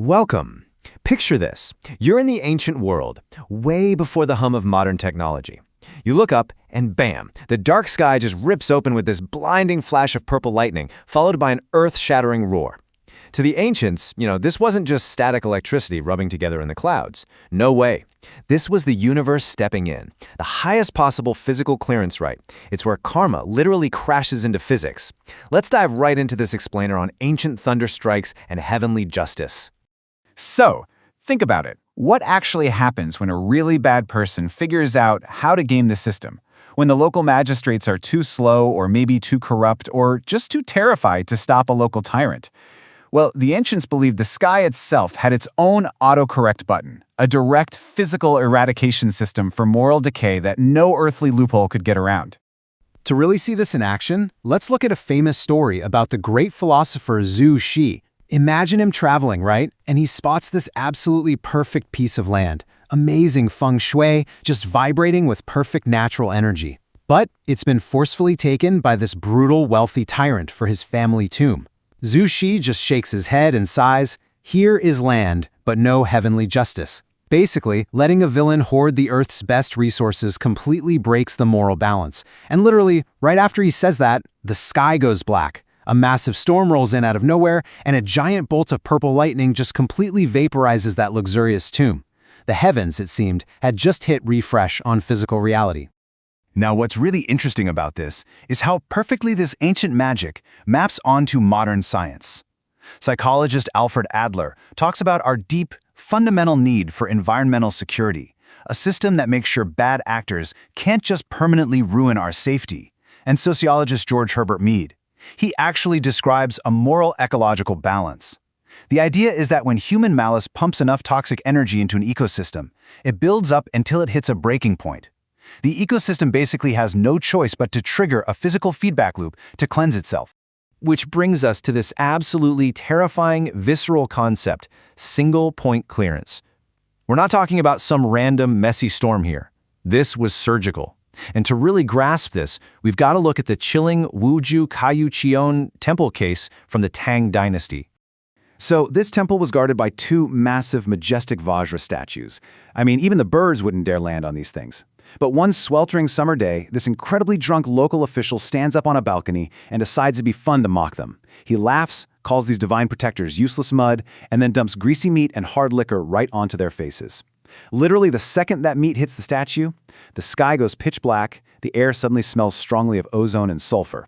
Welcome. Picture this. You're in the ancient world, way before the hum of modern technology. You look up, and bam, the dark sky just rips open with this blinding flash of purple lightning, followed by an earth-shattering roar. To the ancients, this wasn't just static electricity rubbing together in the clouds. No way. This was the universe stepping in, the highest possible physical clearance rate. It's where karma literally crashes into physics. Let's dive right into this explainer on ancient thunder strikes and heavenly justice. So, think about it. What actually happens when a really bad person figures out how to game the system? When the local magistrates are too slow or maybe too corrupt or just too terrified to stop a local tyrant? Well, the ancients believed the sky itself had its own autocorrect button, a direct physical eradication system for moral decay that no earthly loophole could get around. To really see this in action, let's look at a famous story about the great philosopher Zhu Xi. Imagine him traveling, right? And he spots this absolutely perfect piece of land. Amazing feng shui, just vibrating with perfect natural energy. But it's been forcefully taken by this brutal, wealthy tyrant for his family tomb. Zhu Xi just shakes his head and sighs, "Here is land, but no heavenly justice." Basically, letting a villain hoard the Earth's best resources completely breaks the moral balance. And literally, right after he says that, the sky goes black. A massive storm rolls in out of nowhere, and a giant bolt of purple lightning just completely vaporizes that luxurious tomb. The heavens, it seemed, had just hit refresh on physical reality. Now, what's really interesting about this is how perfectly this ancient magic maps onto modern science. Psychologist Alfred Adler talks about our deep, fundamental need for environmental security, a system that makes sure bad actors can't just permanently ruin our safety. And sociologist George Herbert Mead, he actually describes a moral ecological balance. The idea is that when human malice pumps enough toxic energy into an ecosystem, it builds up until it hits a breaking point. The ecosystem basically has no choice but to trigger a physical feedback loop to cleanse itself. Which brings us to this absolutely terrifying, visceral concept, single-point clearance. We're not talking about some random, messy storm here. This was surgical. And to really grasp this, we've got to look at the chilling Wuzhou Vajra temple case from the Tang dynasty. So this temple was guarded by two massive, majestic Vajra statues. I mean, even the birds wouldn't dare land on these things. But one sweltering summer day, this incredibly drunk local official stands up on a balcony and decides it'd be fun to mock them. He laughs, calls these divine protectors useless mud, and then dumps greasy meat and hard liquor right onto their faces. Literally, the second that meat hits the statue, the sky goes pitch black, the air suddenly smells strongly of ozone and sulfur.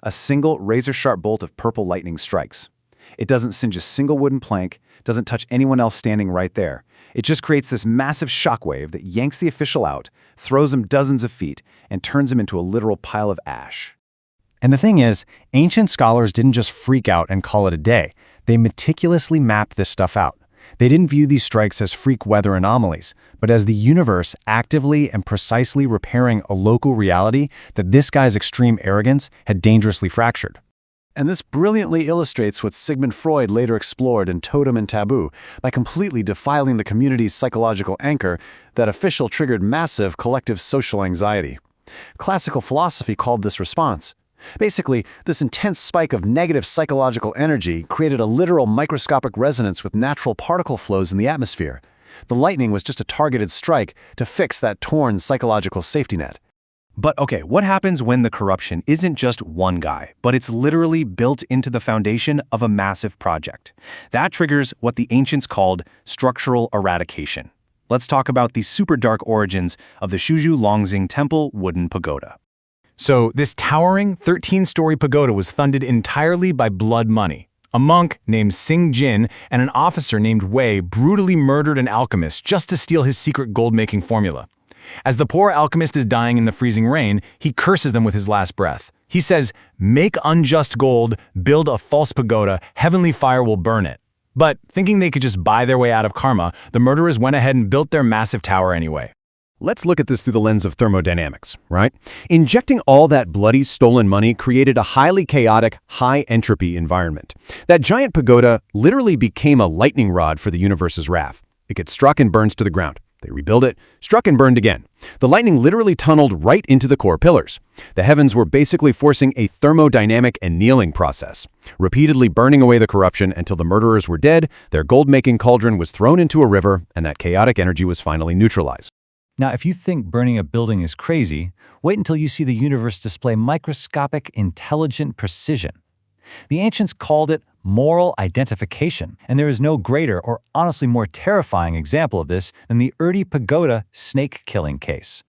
A single razor-sharp bolt of purple lightning strikes. It doesn't singe a single wooden plank, doesn't touch anyone else standing right there. It just creates this massive shockwave that yanks the official out, throws him dozens of feet, and turns him into a literal pile of ash. And the thing is, ancient scholars didn't just freak out and call it a day. They meticulously mapped this stuff out. They didn't view these strikes as freak weather anomalies, but as the universe actively and precisely repairing a local reality that this guy's extreme arrogance had dangerously fractured. And this brilliantly illustrates what Sigmund Freud later explored in Totem and Taboo by completely defiling the community's psychological anchor. That official triggered massive collective social anxiety. Classical philosophy called this response. Basically, this intense spike of negative psychological energy created a literal microscopic resonance with natural particle flows in the atmosphere. The lightning was just a targeted strike to fix that torn psychological safety net. But okay, what happens when the corruption isn't just one guy, but it's literally built into the foundation of a massive project? That triggers what the ancients called structural eradication. Let's talk about the super dark origins of the Shuzhou Temple wooden pagoda. So, this towering 13-story pagoda was funded entirely by blood money. A monk named Sing Jin and an officer named Wei brutally murdered an alchemist just to steal his secret gold-making formula. As the poor alchemist is dying in the freezing rain, he curses them with his last breath. He says, "Make unjust gold, build a false pagoda, heavenly fire will burn it." But thinking they could just buy their way out of karma, the murderers went ahead and built their massive tower anyway. Let's look at this through the lens of thermodynamics, right? Injecting all that bloody stolen money created a highly chaotic, high-entropy environment. That giant pagoda literally became a lightning rod for the universe's wrath. It gets struck and burns to the ground. They rebuild it, struck and burned again. The lightning literally tunneled right into the core pillars. The heavens were basically forcing a thermodynamic annealing process, repeatedly burning away the corruption until the murderers were dead, their gold-making cauldron was thrown into a river, and that chaotic energy was finally neutralized. Now, if you think burning a building is crazy, wait until you see the universe display microscopic, intelligent precision. The ancients called it moral identification, and there is no greater or honestly more terrifying example of this than the Shuzhou Pagoda snake-killing case.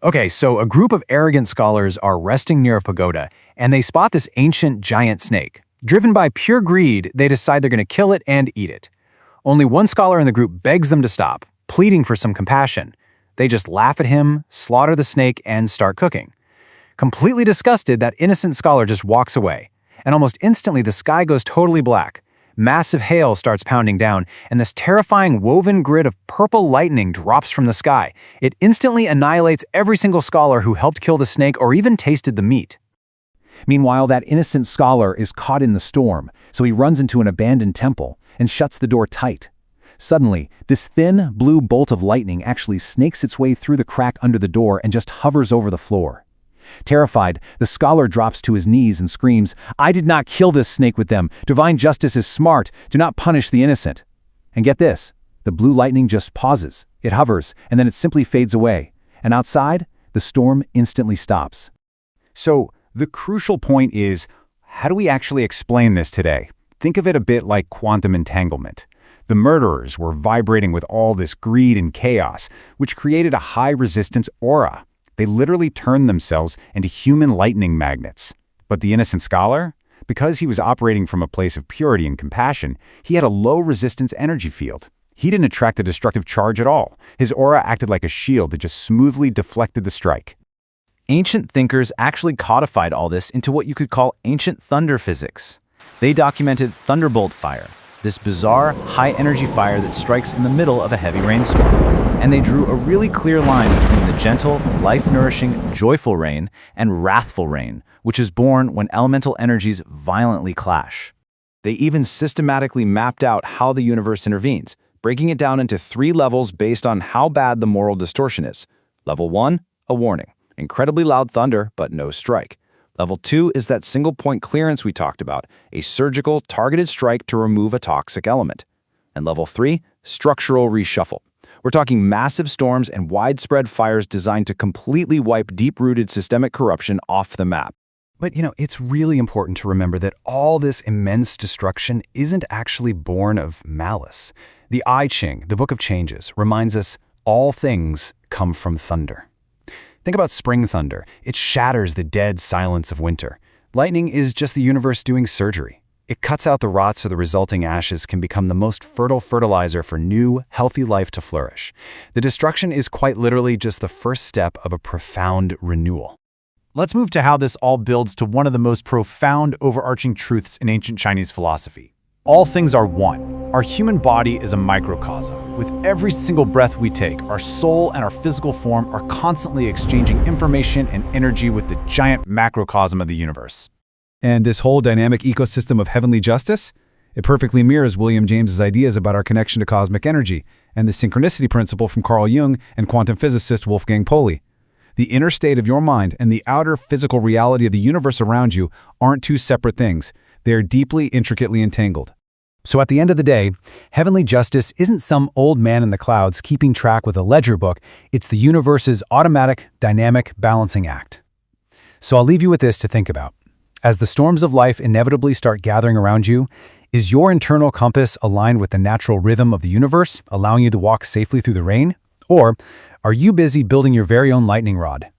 Okay, so a group of arrogant scholars are resting near a pagoda, and they spot this ancient giant snake. Driven by pure greed, they decide they're going to kill it and eat it. Only one scholar in the group begs them to stop, pleading for some compassion. They just laugh at him, slaughter the snake, and start cooking. Completely disgusted, that innocent scholar just walks away. And almost instantly, the sky goes totally black. Massive hail starts pounding down, and this terrifying woven grid of purple lightning drops from the sky. It instantly annihilates every single scholar who helped kill the snake or even tasted the meat. Meanwhile, that innocent scholar is caught in the storm, so he runs into an abandoned temple and shuts the door tight. Suddenly, this thin, blue bolt of lightning actually snakes its way through the crack under the door and just hovers over the floor. Terrified, the scholar drops to his knees and screams, "I did not kill this snake with them. Divine justice is smart. Do not punish the innocent." And get this, the blue lightning just pauses, it hovers, and then it simply fades away. And outside, the storm instantly stops. So, the crucial point is, how do we actually explain this today? Think of it a bit like quantum entanglement. The murderers were vibrating with all this greed and chaos, which created a high-resistance aura. They literally turned themselves into human lightning magnets. But the innocent scholar? Because he was operating from a place of purity and compassion, he had a low-resistance energy field. He didn't attract a destructive charge at all. His aura acted like a shield that just smoothly deflected the strike. Ancient thinkers actually codified all this into what you could call ancient thunder physics. They documented thunderbolt fire, this bizarre, high-energy fire that strikes in the middle of a heavy rainstorm. And they drew a really clear line between the gentle, life-nourishing, joyful rain and wrathful rain, which is born when elemental energies violently clash. They even systematically mapped out how the universe intervenes, breaking it down into 3 levels based on how bad the moral distortion is. Level 1, a warning. Incredibly loud thunder, but no strike. Level 2 is that single-point clearance we talked about, a surgical, targeted strike to remove a toxic element. And Level 3, structural reshuffle. We're talking massive storms and widespread fires designed to completely wipe deep-rooted systemic corruption off the map. But it's really important to remember that all this immense destruction isn't actually born of malice. The I Ching, the Book of Changes, reminds us all things come from thunder. Think about spring thunder. It shatters the dead silence of winter. Lightning is just the universe doing surgery. It cuts out the rot so the resulting ashes can become the most fertile fertilizer for new, healthy life to flourish. The destruction is quite literally just the first step of a profound renewal. Let's move to how this all builds to one of the most profound overarching truths in ancient Chinese philosophy. All things are one. Our human body is a microcosm. With every single breath we take, our soul and our physical form are constantly exchanging information and energy with the giant macrocosm of the universe. And this whole dynamic ecosystem of heavenly justice? It perfectly mirrors William James's ideas about our connection to cosmic energy and the synchronicity principle from Carl Jung and quantum physicist Wolfgang Pauli. The inner state of your mind and the outer physical reality of the universe around you aren't two separate things. They are deeply, intricately entangled. So at the end of the day, heavenly justice isn't some old man in the clouds keeping track with a ledger book. It's the universe's automatic, dynamic balancing act. So I'll leave you with this to think about. As the storms of life inevitably start gathering around you, is your internal compass aligned with the natural rhythm of the universe, allowing you to walk safely through the rain? Or are you busy building your very own lightning rod,